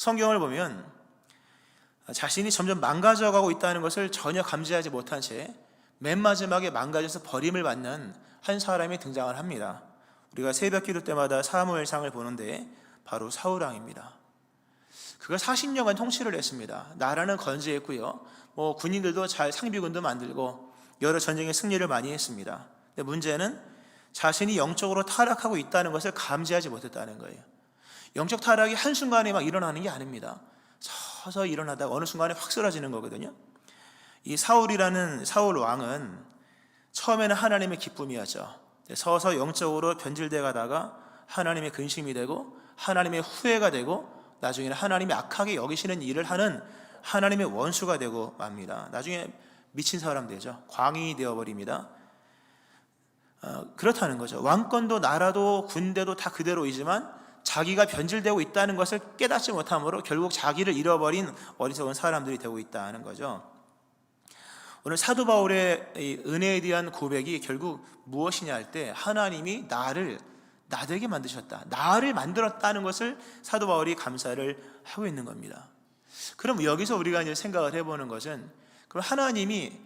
성경을 보면 자신이 점점 망가져가고 있다는 것을 전혀 감지하지 못한 채 맨 마지막에 망가져서 버림을 받는 한 사람이 등장을 합니다. 우리가 새벽 기도 때마다 사무엘상을 보는데 바로 사울왕입니다. 그가 40년간 통치를 했습니다. 나라는 건재했고요, 군인들도 잘 상비군도 만들고 여러 전쟁에 승리를 많이 했습니다. 근데 문제는 자신이 영적으로 타락하고 있다는 것을 감지하지 못했다는 거예요. 영적 타락이 한순간에 막 일어나는 게 아닙니다. 서서히 일어나다가 어느 순간에 확 쓰러지는 거거든요. 이 사울이라는 사울 왕은 처음에는 하나님의 기쁨이었죠. 서서 영적으로 변질돼 가다가 하나님의 근심이 되고 하나님의 후회가 되고 나중에는 하나님이 악하게 여기시는 일을 하는 하나님의 원수가 되고 맙니다. 나중에 미친 사람 되죠. 광인이 되어버립니다. 그렇다는 거죠. 왕권도 나라도 군대도 다 그대로이지만 자기가 변질되고 있다는 것을 깨닫지 못함으로 결국 자기를 잃어버린 어리석은 사람들이 되고 있다는 거죠. 오늘 사도 바울의 은혜에 대한 고백이 결국 무엇이냐 할 때 하나님이 나를 나되게 만드셨다, 나를 만들었다는 것을 사도 바울이 감사를 하고 있는 겁니다. 그럼 여기서 우리가 이제 생각을 해보는 것은, 그럼 하나님이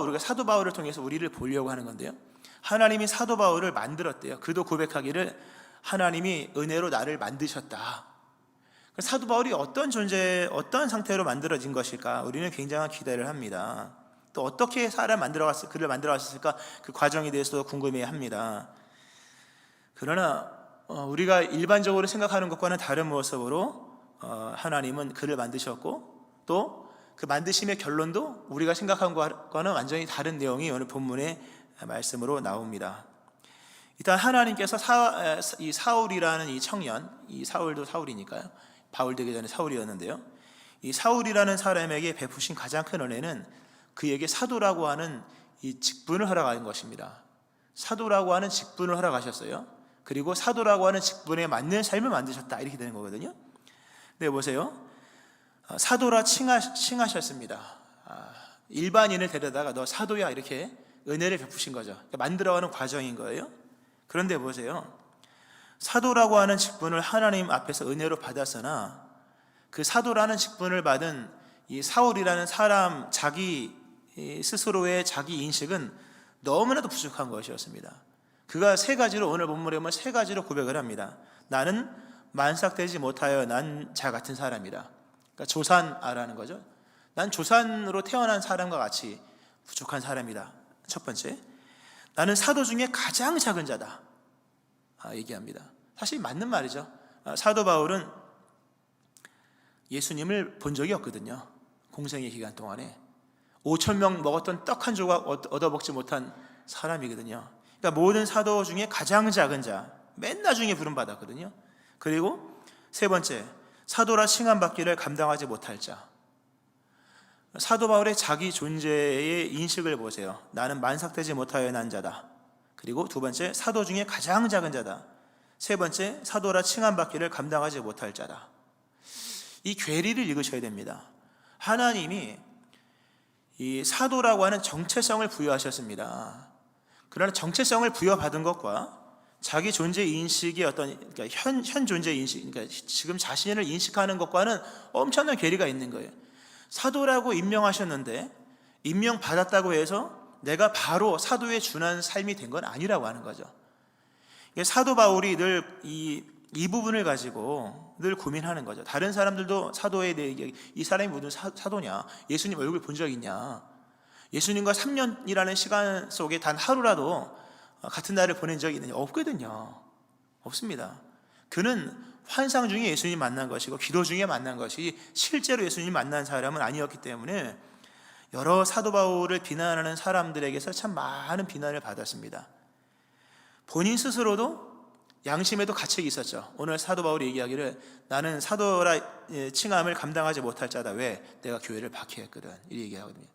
우리가 사도 바울을 통해서 우리를 보려고 하는 건데요, 하나님이 사도 바울을 만들었대요. 그도 고백하기를 하나님이 은혜로 나를 만드셨다. 사도 바울이 어떤 존재, 어떤 상태로 만들어진 것일까? 우리는 굉장한 기대를 합니다. 또 어떻게 그를 만들어갔을까? 그 과정에 대해서도 궁금해합니다. 그러나 우리가 일반적으로 생각하는 것과는 다른 모습으로 하나님은 그를 만드셨고, 또 그 만드심의 결론도 우리가 생각한 것과는 완전히 다른 내용이 오늘 본문의 말씀으로 나옵니다. 일단 하나님께서 이 사울이라는 이 청년, 이 사울도 사울이니까요, 바울 되기 전에 사울이었는데요, 이 사울이라는 사람에게 베푸신 가장 큰 은혜는 그에게 사도라고 하는 이 직분을 허락한 것입니다. 사도라고 하는 직분을 허락하셨어요. 그리고 사도라고 하는 직분에 맞는 삶을 만드셨다, 이렇게 되는 거거든요. 네, 보세요. 사도라 칭하셨습니다. 일반인을 데려다가 너 사도야, 이렇게 은혜를 베푸신 거죠. 그러니까 만들어가는 과정인 거예요. 그런데 보세요, 사도라고 하는 직분을 하나님 앞에서 은혜로 받았으나 그 사도라는 직분을 받은 이 사울이라는 사람 자기 스스로의 자기 인식은 너무나도 부족한 것이었습니다. 그가 세 가지로, 오늘 본문에 보면 세 가지로 고백을 합니다. 나는 만삭되지 못하여 난 자 같은 사람이다. 그러니까 조산아라는 거죠. 난 조산으로 태어난 사람과 같이 부족한 사람이다. 첫 번째, 나는 사도 중에 가장 작은 자다, 얘기합니다. 사실 맞는 말이죠. 사도 바울은 예수님을 본 적이 없거든요. 공생의 기간 동안에 5,000명 먹었던 떡 한 조각 얻어먹지 못한 사람이거든요. 그러니까 모든 사도 중에 가장 작은 자, 맨 나중에 부름받았거든요. 그리고 세 번째, 사도라 칭함받기를 감당하지 못할 자. 사도 바울의 자기 존재의 인식을 보세요. 나는 만삭되지 못하여 난 자다. 그리고 두 번째, 사도 중에 가장 작은 자다. 세 번째, 사도라 칭함받기를 감당하지 못할 자다. 이 괴리를 읽으셔야 됩니다. 하나님이 이 사도라고 하는 정체성을 부여하셨습니다. 그러나 정체성을 부여받은 것과 자기 존재 인식의 그러니까 현 존재 인식, 그러니까 지금 자신을 인식하는 것과는 엄청난 괴리가 있는 거예요. 사도라고 임명하셨는데 임명받았다고 해서 내가 바로 사도에 준한 삶이 된 건 아니라고 하는 거죠. 사도 바울이 늘 이 부분을 가지고 늘 고민하는 거죠. 다른 사람들도 사도에 대해 이 사람이 무슨 사도냐, 예수님 얼굴 본 적 있냐, 예수님과 3년이라는 시간 속에 단 하루라도 같은 날을 보낸 적이 있느냐, 없거든요. 없습니다. 그는 환상 중에 예수님 만난 것이고 기도 중에 만난 것이 실제로 예수님 만난 사람은 아니었기 때문에 여러 사도 바울을 비난하는 사람들에게서 참 많은 비난을 받았습니다. 본인 스스로도 양심에도 가책이 있었죠. 오늘 사도 바울이 얘기하기를 나는 사도라 칭함을 감당하지 못할 자다. 왜? 내가 교회를 박해했거든, 이 얘기하거든요.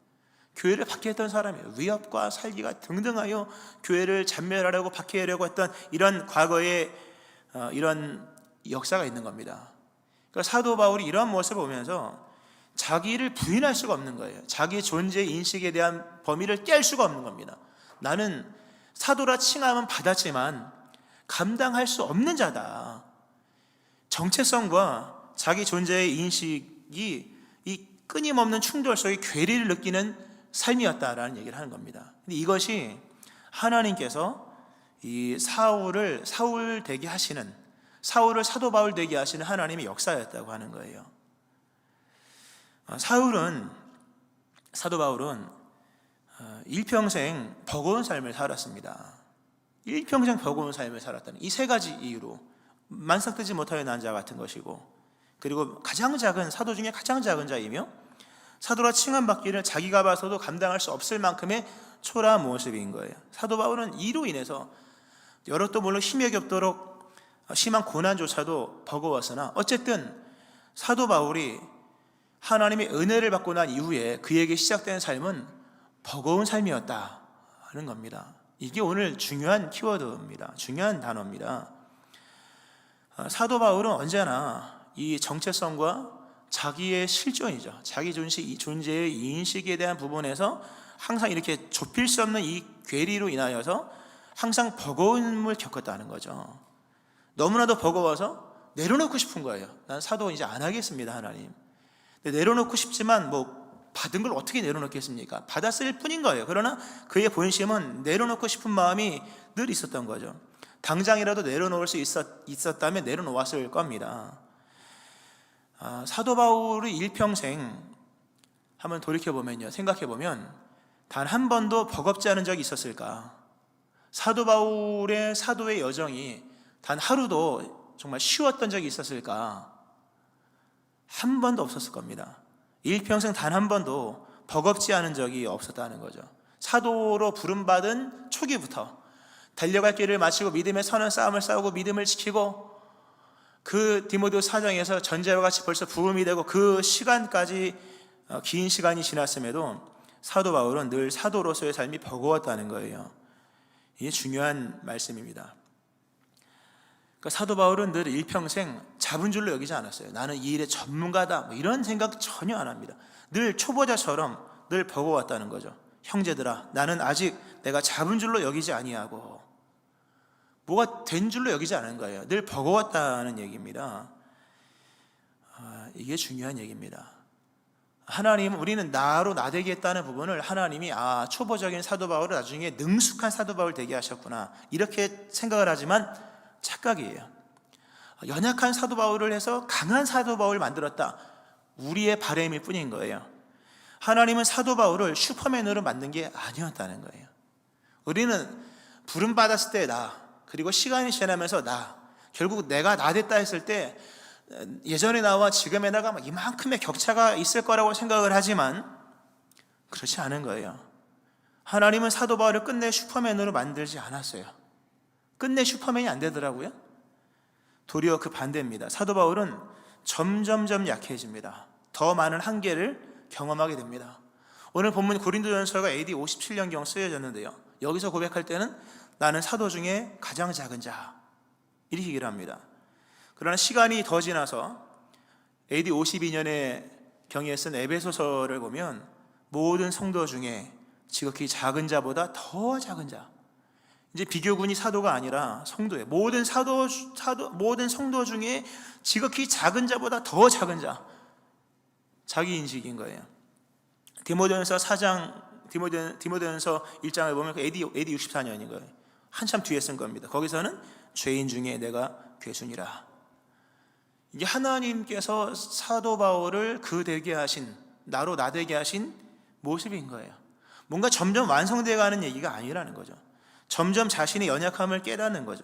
교회를 박해했던 사람이에요. 위협과 살기가 등등하여 교회를 잔멸하려고 박해하려고 했던 이런 과거의 이런 역사가 있는 겁니다. 그러니까 사도 바울이 이런 모습을 보면서 자기를 부인할 수가 없는 거예요. 자기 존재 인식에 대한 범위를 깰 수가 없는 겁니다. 나는 사도라 칭함은 받았지만 감당할 수 없는 자다. 정체성과 자기 존재의 인식이 이 끊임없는 충돌 속에 괴리를 느끼는 삶이었다라는 얘기를 하는 겁니다. 근데 이것이 하나님께서 이 사울을 사울 되게 하시는, 사울을 사도 바울 되게 하시는 하나님의 역사였다고 하는 거예요. 사도 바울은 일평생 버거운 삶을 살았습니다. 일평생 버거운 삶을 살았다는 이 세 가지 이유로 만삭되지 못하여 난 자 같은 것이고, 그리고 가장 작은 사도 중에 가장 작은 자이며 사도라 칭함받기를 자기가 봐서도 감당할 수 없을 만큼의 초라한 모습인 거예요. 사도 바울은 이로 인해서 여럿도 물론 힘이 없도록 심한 고난조차도 버거웠으나 어쨌든 사도 바울이 하나님의 은혜를 받고 난 이후에 그에게 시작된 삶은 버거운 삶이었다 하는 겁니다. 이게 오늘 중요한 키워드입니다. 중요한 단어입니다. 사도 바울은 언제나 이 정체성과 자기의 실존이죠, 자기 존재의 인식에 대한 부분에서 항상 이렇게 좁힐 수 없는 이 괴리로 인하여서 항상 버거움을 겪었다는 거죠. 너무나도 버거워서 내려놓고 싶은 거예요. 난 사도 이제 안 하겠습니다, 하나님. 근데 내려놓고 싶지만 받은 걸 어떻게 내려놓겠습니까? 받았을 뿐인 거예요. 그러나 그의 본심은 내려놓고 싶은 마음이 늘 있었던 거죠. 당장이라도 내려놓을 수 있었다면 내려놓았을 겁니다. 사도 바울의 일평생 한번 돌이켜보면요, 생각해보면 단 한 번도 버겁지 않은 적이 있었을까? 사도 바울의 사도의 여정이 단 하루도 정말 쉬웠던 적이 있었을까? 한 번도 없었을 겁니다. 일평생 단 한 번도 버겁지 않은 적이 없었다는 거죠. 사도로 부름받은 초기부터 달려갈 길을 마치고 믿음의 선한 싸움을 싸우고 믿음을 지키고, 그 디모데 4장에서 전제와 같이 벌써 부음이 되고 그 시간까지 긴 시간이 지났음에도 사도 바울은 늘 사도로서의 삶이 버거웠다는 거예요. 이게 중요한 말씀입니다. 그러니까 사도 바울은 늘 일평생 잡은 줄로 여기지 않았어요. 나는 이 일의 전문가다, 이런 생각 전혀 안 합니다. 늘 초보자처럼 늘 버거웠다는 거죠. 형제들아, 나는 아직 내가 잡은 줄로 여기지 아니하고 뭐가 된 줄로 여기지 않은 거예요. 늘 버거웠다는 얘기입니다. 이게 중요한 얘기입니다. 우리는 나로 나되게 했다는 부분을 하나님이 초보적인 사도 바울을 나중에 능숙한 사도 바울 되게 하셨구나, 이렇게 생각을 하지만 착각이에요. 연약한 사도 바울을 해서 강한 사도 바울을 만들었다, 우리의 바람일 뿐인 거예요. 하나님은 사도 바울을 슈퍼맨으로 만든 게 아니었다는 거예요. 우리는 부름받았을 때 그리고 시간이 지나면서 결국 내가 됐다 했을 때 예전의 나와 지금의 나가 이만큼의 격차가 있을 거라고 생각을 하지만 그렇지 않은 거예요. 하나님은 사도 바울을 끝내 슈퍼맨으로 만들지 않았어요. 끝내 슈퍼맨이 안 되더라고요. 도리어 그 반대입니다. 사도 바울은 점점점 약해집니다. 더 많은 한계를 경험하게 됩니다. 오늘 본문 고린도전서가 AD 57년경 쓰여졌는데요, 여기서 고백할 때는 나는 사도 중에 가장 작은 자, 이렇게 얘기를 합니다. 그러나 시간이 더 지나서 AD 52년에 경에 쓴 에베소서를 보면 모든 성도 중에 지극히 작은 자보다 더 작은 자, 이제 비교군이 사도가 아니라 성도예요. 모든 성도 중에 지극히 작은 자보다 더 작은 자, 자기 인식인 거예요. 디모데전서 1장을 보면 AD 64년인 거예요. 한참 뒤에 쓴 겁니다. 거기서는 죄인 중에 내가 괴순이라. 이게 하나님께서 사도 바울을 되게 하신, 나로 나되게 하신 모습인 거예요. 뭔가 점점 완성되어 가는 얘기가 아니라는 거죠. 점점 자신의 연약함을 깨닫는 거죠.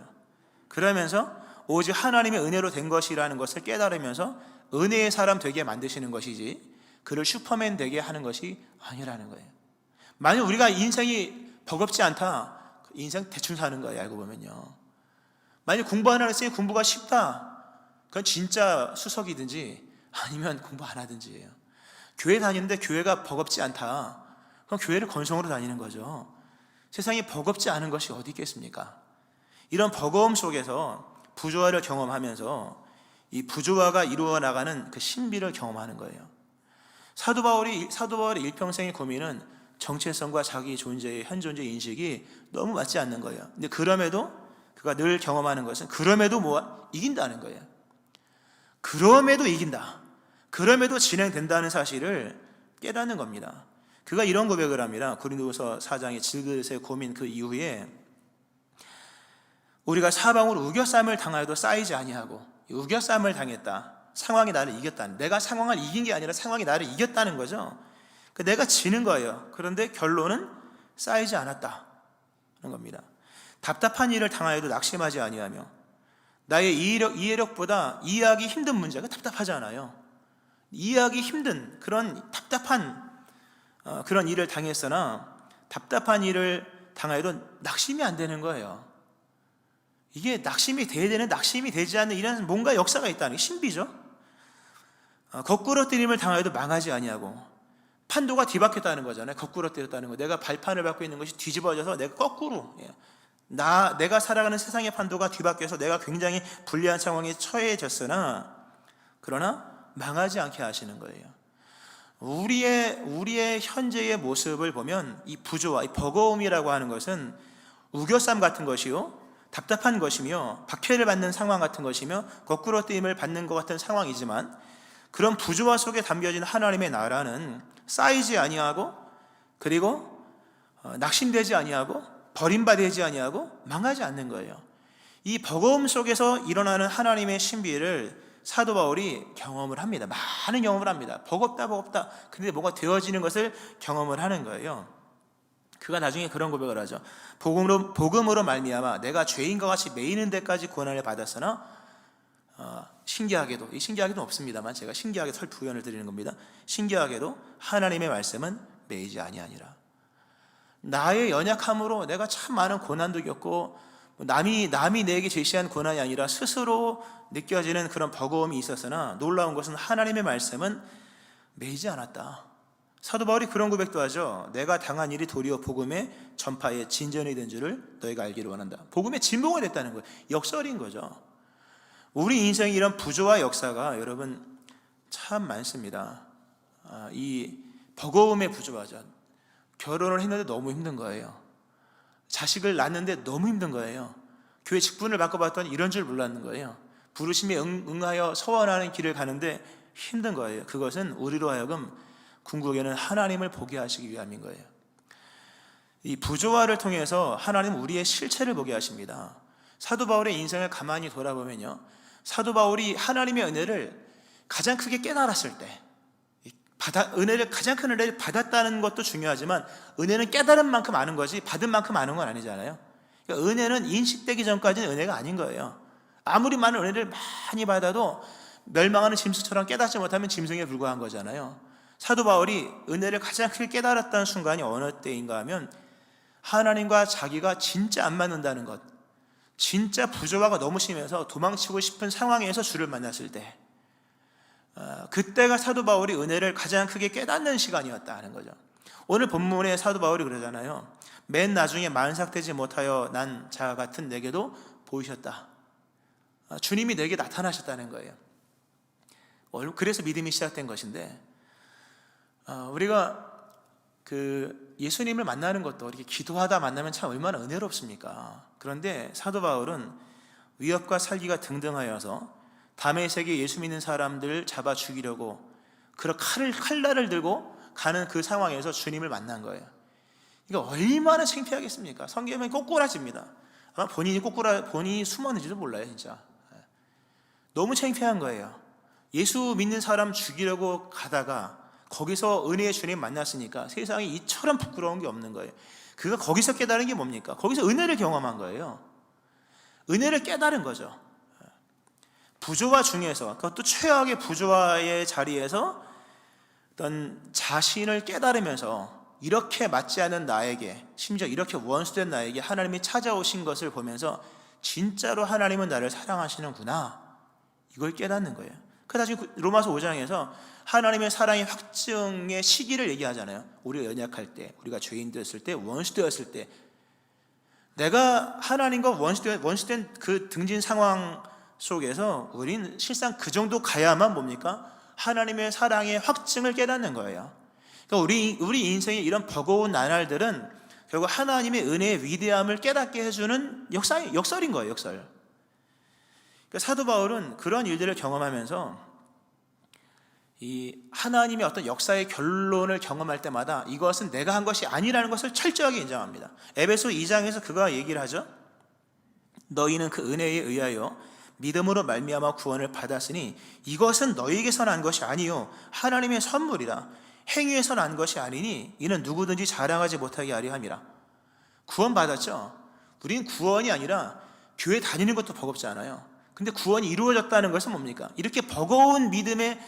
그러면서 오직 하나님의 은혜로 된 것이라는 것을 깨달으면서 은혜의 사람 되게 만드시는 것이지 그를 슈퍼맨 되게 하는 것이 아니라는 거예요. 만약 우리가 인생이 버겁지 않다, 인생 대충 사는 거예요. 알고 보면요. 만약 공부하는 학생이 공부가 쉽다, 그건 진짜 수석이든지 아니면 공부 안 하든지예요. 교회 다니는데 교회가 버겁지 않다, 그럼 교회를 건성으로 다니는 거죠. 세상에 버겁지 않은 것이 어디 있겠습니까? 이런 버거움 속에서 부조화를 경험하면서 이 부조화가 이루어 나가는 그 신비를 경험하는 거예요. 사도 바울의 일평생의 고민은 정체성과 자기 존재의 현존재 인식이 너무 맞지 않는 거예요. 근데 그럼에도 그가 늘 경험하는 것은 그럼에도 이긴다는 거예요. 그럼에도 이긴다, 그럼에도 진행된다는 사실을 깨닫는 겁니다. 그가 이런 고백을 합니다. 고린도후서 4장의 질그릇의 고민 그 이후에 우리가 사방으로 우겨쌈을 당하여도 쌓이지 아니하고, 우겨쌈을 당했다, 상황이 나를 이겼다, 내가 상황을 이긴 게 아니라 상황이 나를 이겼다는 거죠. 내가 지는 거예요. 그런데 결론은 쌓이지 않았다는 겁니다. 답답한 일을 당하여도 낙심하지 아니하며, 나의 이해력보다 이해하기 힘든 문제가 답답하잖아요. 이해하기 힘든 그런 답답한 그런 일을 당했으나 답답한 일을 당하여도 낙심이 안 되는 거예요. 이게 낙심이 돼야 되는, 낙심이 되지 않는 이런 뭔가 역사가 있다는 게 신비죠. 거꾸로 때림을 당하여도 망하지 아니하고, 판도가 뒤바뀌었다는 거잖아요. 거꾸로 때렸다는 거. 내가 발판을 밟고 있는 것이 뒤집어져서 내가 거꾸로, 내가 살아가는 세상의 판도가 뒤바뀌어서 내가 굉장히 불리한 상황에 처해졌으나, 그러나 망하지 않게 하시는 거예요. 우리의 현재의 모습을 보면 이 부조와 이 버거움이라고 하는 것은 우겨쌈 같은 것이요, 답답한 것이며, 박해를 받는 상황 같은 것이며, 거꾸로 뜨임을 받는 것 같은 상황이지만, 그런 부조화 속에 담겨진 하나님의 나라는 쌓이지 아니하고, 그리고 낙심되지 아니하고, 버림받지 아니하고, 망하지 않는 거예요. 이 버거움 속에서 일어나는 하나님의 신비를 사도 바울이 경험을 합니다. 많은 경험을 합니다. 버겁다. 근데 뭐가 되어지는 것을 경험을 하는 거예요. 그가 나중에 그런 고백을 하죠. 복음으로 말미암아 내가 죄인과 같이 매이는 데까지 고난을 받았으나, 신기하게도, 이 신기하게도 없습니다만 제가 신기하게 설부연을 드리는 겁니다. 신기하게도 하나님의 말씀은 매이지 아니하니라. 나의 연약함으로 내가 참 많은 고난도 겪고, 남이 내게 제시한 고난이 아니라 스스로 느껴지는 그런 버거움이 있었으나, 놀라운 것은 하나님의 말씀은 매이지 않았다. 사도 바울이 그런 고백도 하죠. 내가 당한 일이 도리어 복음의 전파의 진전이 된 줄을 너희가 알기를 원한다. 복음의 진보가 됐다는 거예요. 역설인 거죠. 우리 인생의 이런 부조와 역사가 여러분 참 많습니다. 이 버거움의 부조화죠. 결혼을 했는데 너무 힘든 거예요. 자식을 낳는데 너무 힘든 거예요. 교회 직분을 바꿔봤더니 이런 줄 몰랐는 거예요. 부르심에 응하여 서원하는 길을 가는데 힘든 거예요. 그것은 우리로 하여금 궁극에는 하나님을 보게 하시기 위함인 거예요. 이 부조화를 통해서 하나님은 우리의 실체를 보게 하십니다. 사도 바울의 인생을 가만히 돌아보면요, 사도 바울이 하나님의 은혜를 가장 크게 깨달았을 때, 은혜를, 가장 큰 은혜를 받았다는 것도 중요하지만, 은혜는 깨달은 만큼 아는 거지 받은 만큼 아는 건 아니잖아요. 그러니까 은혜는 인식되기 전까지는 은혜가 아닌 거예요. 아무리 많은 은혜를 많이 받아도 멸망하는 짐승처럼 깨닫지 못하면 짐승에 불과한 거잖아요. 사도 바울이 은혜를 가장 크게 깨달았다는 순간이 어느 때인가 하면, 하나님과 자기가 진짜 안 맞는다는 것, 진짜 부조화가 너무 심해서 도망치고 싶은 상황에서 주를 만났을 때, 그때가 사도 바울이 은혜를 가장 크게 깨닫는 시간이었다 하는 거죠. 오늘 본문에 사도 바울이 그러잖아요. 맨 나중에 만삭되지 못하여 난 자 같은 내게도 보이셨다. 주님이 내게 나타나셨다는 거예요. 그래서 믿음이 시작된 것인데, 우리가 예수님을 만나는 것도 이렇게 기도하다 만나면 참 얼마나 은혜롭습니까? 그런데 사도 바울은 위협과 살기가 등등하여서 다메섹에 예수 믿는 사람들을 잡아 죽이려고 그런 칼날을 들고 가는 그 상황에서 주님을 만난 거예요. 이거 얼마나 창피하겠습니까? 성경은 꼬꾸라집니다. 아마 본인이 숨었는지도 몰라요, 진짜. 너무 창피한 거예요. 예수 믿는 사람 죽이려고 가다가 거기서 은혜의 주님 만났으니까 세상에 이처럼 부끄러운 게 없는 거예요. 그가 거기서 깨달은 게 뭡니까? 거기서 은혜를 경험한 거예요. 은혜를 깨달은 거죠. 부조화 중에서, 그것도 최악의 부조화의 자리에서 어떤 자신을 깨달으면서 이렇게 맞지 않은 나에게, 심지어 이렇게 원수된 나에게 하나님이 찾아오신 것을 보면서 진짜로 하나님은 나를 사랑하시는구나, 이걸 깨닫는 거예요. 그 나중에 로마서 5장에서 하나님의 사랑의 확증의 시기를 얘기하잖아요. 우리가 연약할 때, 우리가 죄인 되었을 때, 원수 되었을 때, 내가 하나님과 원수된 그 등진 상황 속에서 우리는 실상 그 정도 가야만 뭡니까? 하나님의 사랑의 확증을 깨닫는 거예요. 그러니까 우리 인생의 이런 버거운 나날들은 결국 하나님의 은혜의 위대함을 깨닫게 해주는 역설인 거예요, 역설. 그러니까 사도 바울은 그런 일들을 경험하면서 이 하나님의 어떤 역사의 결론을 경험할 때마다 이것은 내가 한 것이 아니라는 것을 철저하게 인정합니다. 에베소 2장에서 그가 얘기를 하죠. 너희는 그 은혜에 의하여 믿음으로 말미암아 구원을 받았으니 이것은 너희에게서 난 것이 아니요 하나님의 선물이라. 행위에서 난 것이 아니니 이는 누구든지 자랑하지 못하게 하려 함이라. 구원 받았죠. 우린 구원이 아니라 교회 다니는 것도 버겁지 않아요. 근데 구원이 이루어졌다는 것은 뭡니까? 이렇게 버거운 믿음의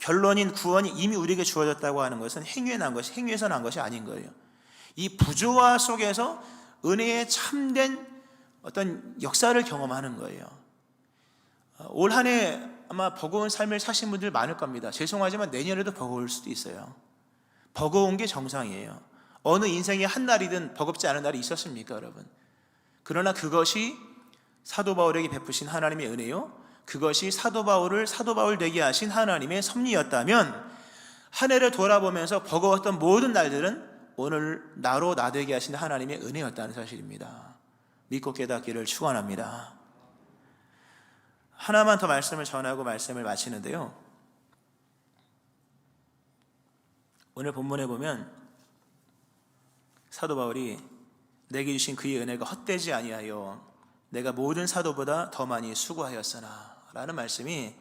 결론인 구원이 이미 우리에게 주어졌다고 하는 것은 행위에서 난 것이 아닌 거예요. 이 부조화 속에서 은혜의 참된 어떤 역사를 경험하는 거예요. 올 한 해 아마 버거운 삶을 사신 분들 많을 겁니다. 죄송하지만 내년에도 버거울 수도 있어요. 버거운 게 정상이에요. 어느 인생의 한 날이든 버겁지 않은 날이 있었습니까, 여러분? 그러나 그것이 사도 바울에게 베푸신 하나님의 은혜요, 그것이 사도 바울 되게 하신 하나님의 섭리였다면 한 해를 돌아보면서 버거웠던 모든 날들은 오늘 나로 나되게 하신 하나님의 은혜였다는 사실입니다. 믿고 깨닫기를 축원합니다. 하나만 더 말씀을 전하고 말씀을 마치는데요, 오늘 본문에 보면 사도 바울이 내게 주신 그의 은혜가 헛되지 아니하여 내가 모든 사도보다 더 많이 수고하였으나 라는 말씀이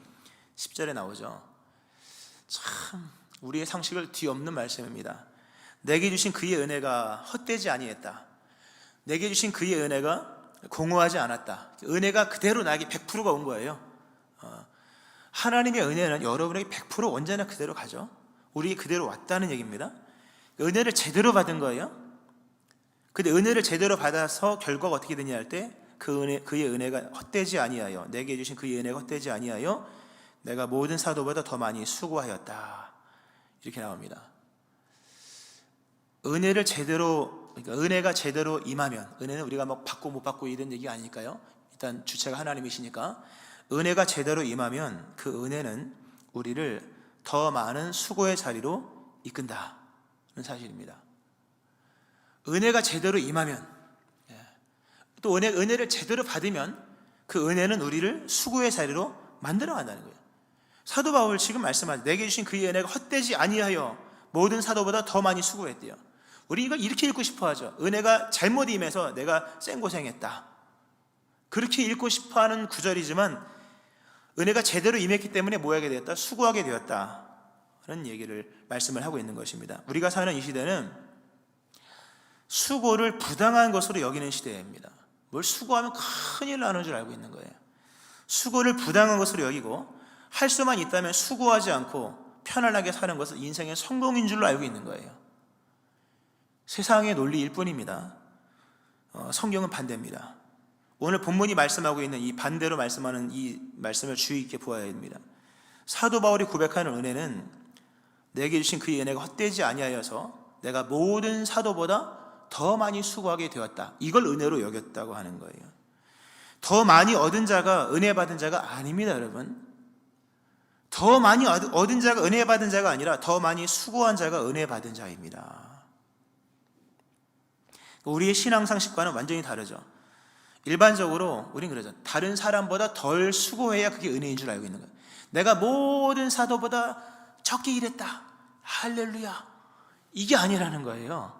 10절에 나오죠. 참 우리의 상식을 뒤엎는 말씀입니다. 내게 주신 그의 은혜가 헛되지 아니했다. 내게 주신 그의 은혜가 공허하지 않았다. 은혜가 그대로 나에게 100%가 온 거예요. 하나님의 은혜는 여러분에게 100% 언제나 그대로 가죠. 우리에게 그대로 왔다는 얘기입니다. 은혜를 제대로 받은 거예요. 근데 은혜를 제대로 받아서 결과가 어떻게 되냐 할 때 그의 은혜가 헛되지 아니하여, 내게 주신 그의 은혜가 헛되지 아니하여 내가 모든 사도보다 더 많이 수고하였다. 이렇게 나옵니다. 은혜를 제대로, 그러니까 은혜가 제대로 임하면, 은혜는 우리가 막 받고 못 받고 이런 얘기가 아니니까요. 일단 주체가 하나님이시니까 은혜가 제대로 임하면 그 은혜는 우리를 더 많은 수고의 자리로 이끈다는 사실입니다. 은혜가 제대로 임하면, 또 은혜를 제대로 받으면 그 은혜는 우리를 수고의 자리로 만들어 간다는 거예요. 사도 바울 지금 말씀하죠. 내게 주신 그의 은혜가 헛되지 아니하여 모든 사도보다 더 많이 수고했대요. 우리 이걸 이렇게 읽고 싶어 하죠. 은혜가 잘못 임해서 내가 생고생했다. 그렇게 읽고 싶어 하는 구절이지만 은혜가 제대로 임했기 때문에 뭐 하게 되었다? 수고하게 되었다. 라는 얘기를 말씀을 하고 있는 것입니다. 우리가 사는 이 시대는 수고를 부당한 것으로 여기는 시대입니다. 뭘 수고하면 큰일 나는 줄 알고 있는 거예요. 수고를 부당한 것으로 여기고 할 수만 있다면 수고하지 않고 편안하게 사는 것은 인생의 성공인 줄로 알고 있는 거예요. 세상의 논리일 뿐입니다. 성경은 반대입니다. 오늘 본문이 말씀하고 있는 이 반대로 말씀하는 이 말씀을 주의 있게 보아야 됩니다. 사도 바울이 고백하는 은혜는 내게 주신 그의 은혜가 헛되지 아니하여서 내가 모든 사도보다 더 많이 수고하게 되었다. 이걸 은혜로 여겼다고 하는 거예요. 더 많이 얻은 자가 은혜 받은 자가 아닙니다, 여러분. 더 많이 얻은 자가 은혜 받은 자가 아니라 더 많이 수고한 자가 은혜 받은 자입니다. 우리의 신앙 상식과는 완전히 다르죠. 일반적으로 우리는 그러죠. 다른 사람보다 덜 수고해야 그게 은혜인 줄 알고 있는 거예요. 내가 모든 사도보다 적게 일했다. 할렐루야. 이게 아니라는 거예요.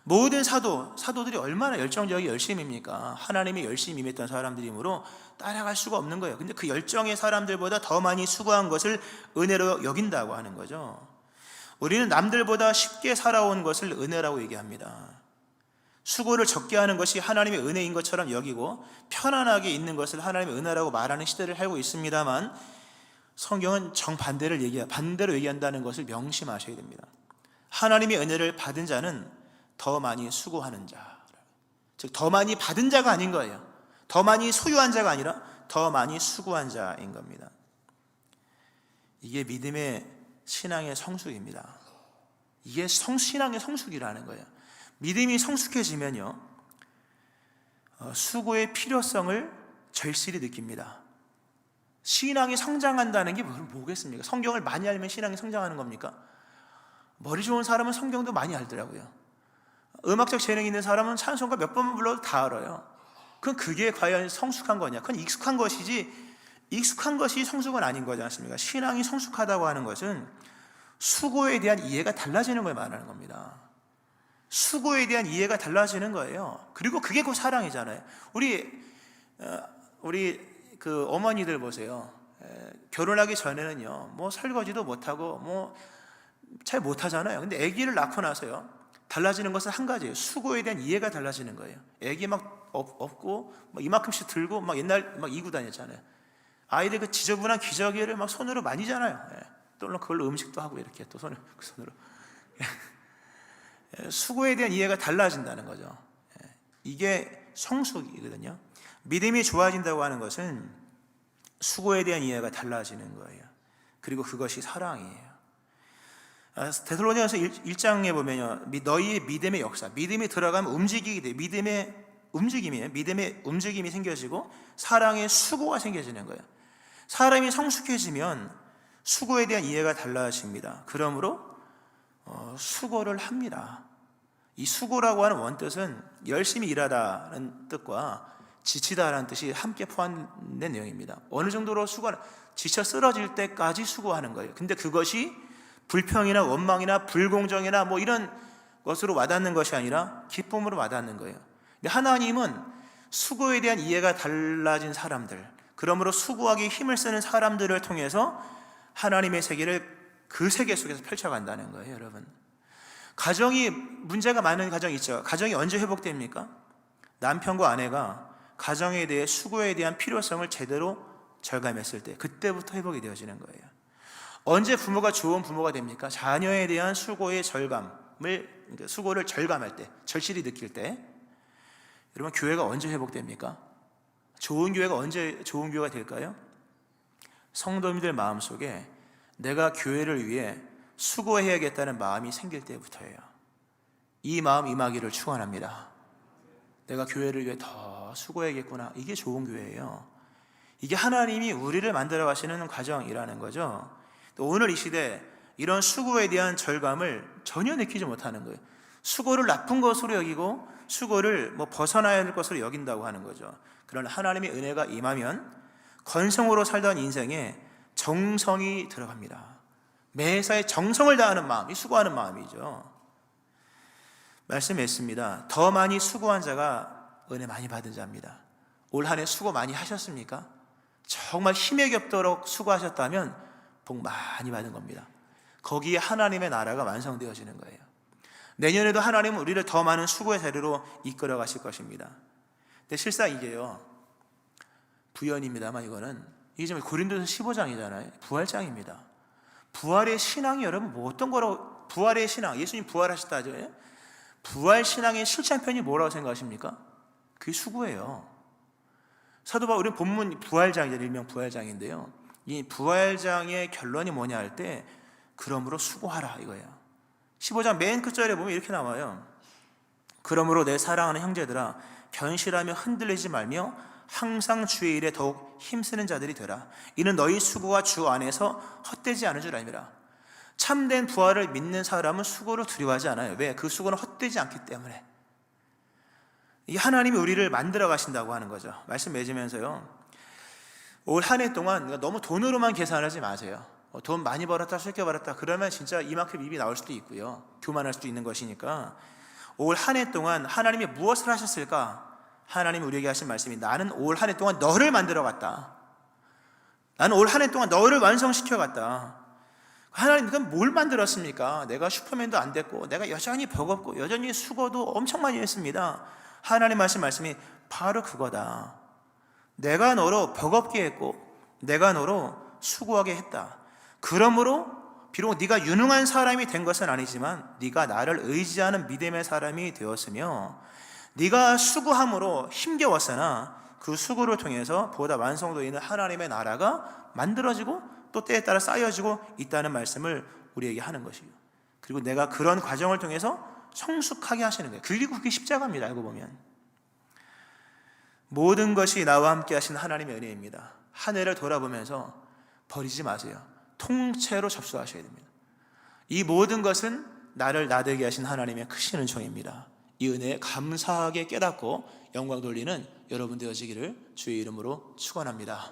모든 사도들이 얼마나 열정적이고 열심입니까? 하나님이 열심히 임했던 사람들이므로 따라갈 수가 없는 거예요. 근데 그 열정의 사람들보다 더 많이 수고한 것을 은혜로 여긴다고 하는 거죠. 우리는 남들보다 쉽게 살아온 것을 은혜라고 얘기합니다. 수고를 적게 하는 것이 하나님의 은혜인 것처럼 여기고 편안하게 있는 것을 하나님의 은혜라고 말하는 시대를 살고 있습니다만, 성경은 반대로 얘기한다는 것을 명심하셔야 됩니다. 하나님의 은혜를 받은 자는 더 많이 수고하는 자, 즉 더 많이 받은 자가 아닌 거예요. 더 많이 소유한 자가 아니라 더 많이 수고한 자인 겁니다. 이게 믿음의 신앙의 성숙입니다. 이게 신앙의 성숙이라는 거예요. 믿음이 성숙해지면요, 수고의 필요성을 절실히 느낍니다. 신앙이 성장한다는 게 뭐겠습니까? 성경을 많이 알면 신앙이 성장하는 겁니까? 머리 좋은 사람은 성경도 많이 알더라고요. 음악적 재능이 있는 사람은 찬송가 몇 번만 불러도 다 알아요. 그게 과연 성숙한 거냐? 그건 익숙한 것이지 익숙한 것이 성숙은 아닌 거지 않습니까? 신앙이 성숙하다고 하는 것은 수고에 대한 이해가 달라지는 걸 말하는 겁니다. 수고에 대한 이해가 달라지는 거예요. 그리고 그게 곧 사랑이잖아요. 우리 그 어머니들 보세요. 결혼하기 전에는요, 뭐 설거지도 못하고 뭐 잘 못하잖아요. 근데 아기를 낳고 나서요, 달라지는 것은 한 가지예요. 수고에 대한 이해가 달라지는 거예요. 아기 막 업고 막 이만큼씩 들고 막 옛날 막 이고 다녔잖아요. 아이들 그 지저분한 기저귀를 막 손으로 만지잖아요. 또 그걸로 음식도 하고 이렇게 또 손으로. 수고에 대한 이해가 달라진다는 거죠. 이게 성숙이거든요. 믿음이 좋아진다고 하는 것은 수고에 대한 이해가 달라지는 거예요. 그리고 그것이 사랑이에요. 데살로니가서 1장에 보면요, 너희의 믿음의 역사, 믿음이 들어가면 움직이게 돼요. 믿음의 움직임이에요. 믿음의 움직임이 생겨지고 사랑의 수고가 생겨지는 거예요. 사람이 성숙해지면 수고에 대한 이해가 달라집니다. 그러므로 수고를 합니다. 이 수고라고 하는 원뜻은 열심히 일하다는 뜻과 지치다라는 뜻이 함께 포함된 내용입니다. 어느 정도로 수고하는, 지쳐 쓰러질 때까지 수고하는 거예요. 근데 그것이 불평이나 원망이나 불공정이나 뭐 이런 것으로 와닿는 것이 아니라 기쁨으로 와닿는 거예요. 근데 하나님은 수고에 대한 이해가 달라진 사람들, 그러므로 수고하기 힘을 쓰는 사람들을 통해서 하나님의 세계를 그 세계 속에서 펼쳐간다는 거예요, 여러분. 가정이 문제가 많은 가정이 있죠. 가정이 언제 회복됩니까? 남편과 아내가 가정에 대해 수고에 대한 필요성을 제대로 절감했을 때, 그때부터 회복이 되어지는 거예요. 언제 부모가 좋은 부모가 됩니까? 자녀에 대한 수고의 수고를 절감할 때, 절실히 느낄 때. 여러분, 교회가 언제 회복됩니까? 좋은 교회가 언제 좋은 교회가 될까요? 성도님들 마음속에 내가 교회를 위해 수고해야겠다는 마음이 생길 때부터예요. 이 마음 임하기를 축원합니다. 내가 교회를 위해 더 수고해야겠구나. 이게 좋은 교회예요. 이게 하나님이 우리를 만들어 가시는 과정이라는 거죠. 또 오늘 이 시대 이런 수고에 대한 절감을 전혀 느끼지 못하는 거예요. 수고를 나쁜 것으로 여기고 수고를 벗어나야 할 것으로 여긴다고 하는 거죠. 그러나 하나님의 은혜가 임하면 건성으로 살던 인생에 정성이 들어갑니다. 매사에 정성을 다하는 마음이 수고하는 마음이죠. 말씀했습니다. 더 많이 수고한 자가 은혜 많이 받은 자입니다. 올 한 해 수고 많이 하셨습니까? 정말 힘에 겹도록 수고하셨다면 복 많이 받은 겁니다. 거기에 하나님의 나라가 완성되어지는 거예요. 내년에도 하나님은 우리를 더 많은 수고의 자리로 이끌어 가실 것입니다. 근데 실상 이게요, 부연입니다만 이게 지금 고린도서 15장이잖아요. 부활장입니다. 부활의 신앙이 여러분 뭐 어떤 거라고, 부활의 신앙, 예수님 부활하셨다죠. 부활 신앙의 실천편이 뭐라고 생각하십니까? 그게 수고예요. 사도 바울, 우리 본문 부활장이잖아요. 일명 부활장인데요. 이 부활장의 결론이 뭐냐 할 때, 그러므로 수고하라 이거예요. 15장 맨 끝절에 보면 이렇게 나와요. 그러므로 내 사랑하는 형제들아, 견실하며 흔들리지 말며 항상 주의 일에 더욱 힘쓰는 자들이 되라. 이는 너희 수고가 주 안에서 헛되지 않은 줄 아니라. 참된 부활을 믿는 사람은 수고를 두려워하지 않아요. 왜? 그 수고는 헛되지 않기 때문에. 이 하나님이 우리를 만들어 가신다고 하는 거죠. 말씀 맺으면서요, 올 한 해 동안 너무 돈으로만 계산하지 마세요. 돈 많이 벌었다, 적게 벌었다, 그러면 진짜 이만큼 입이 나올 수도 있고요, 교만할 수도 있는 것이니까 올 한 해 동안 하나님이 무엇을 하셨을까? 하나님이 우리에게 하신 말씀이, 나는 올 한 해 동안 너를 만들어 갔다. 나는 올 한 해 동안 너를 완성시켜 갔다. 하나님, 그럼 뭘 만들었습니까? 내가 슈퍼맨도 안 됐고, 내가 여전히 버겁고, 여전히 수고도 엄청 많이 했습니다. 하나님 하신 말씀이 바로 그거다. 내가 너로 버겁게 했고, 내가 너로 수고하게 했다. 그러므로 비록 네가 유능한 사람이 된 것은 아니지만 네가 나를 의지하는 믿음의 사람이 되었으며, 네가 수고함으로 힘겨웠으나 그 수고를 통해서 보다 완성도 있는 하나님의 나라가 만들어지고 또 때에 따라 쌓여지고 있다는 말씀을 우리에게 하는 것이에요. 그리고 내가 그런 과정을 통해서 성숙하게 하시는 거예요. 그리고 그게 십자가입니다. 알고 보면 모든 것이 나와 함께 하신 하나님의 은혜입니다. 한 해를 돌아보면서 버리지 마세요. 통째로 접수하셔야 됩니다. 이 모든 것은 나를 나되게 하신 하나님의 크신 은총입니다. 이 은혜에 감사하게 깨닫고 영광 돌리는 여러분 되어지기를 주의 이름으로 축원합니다.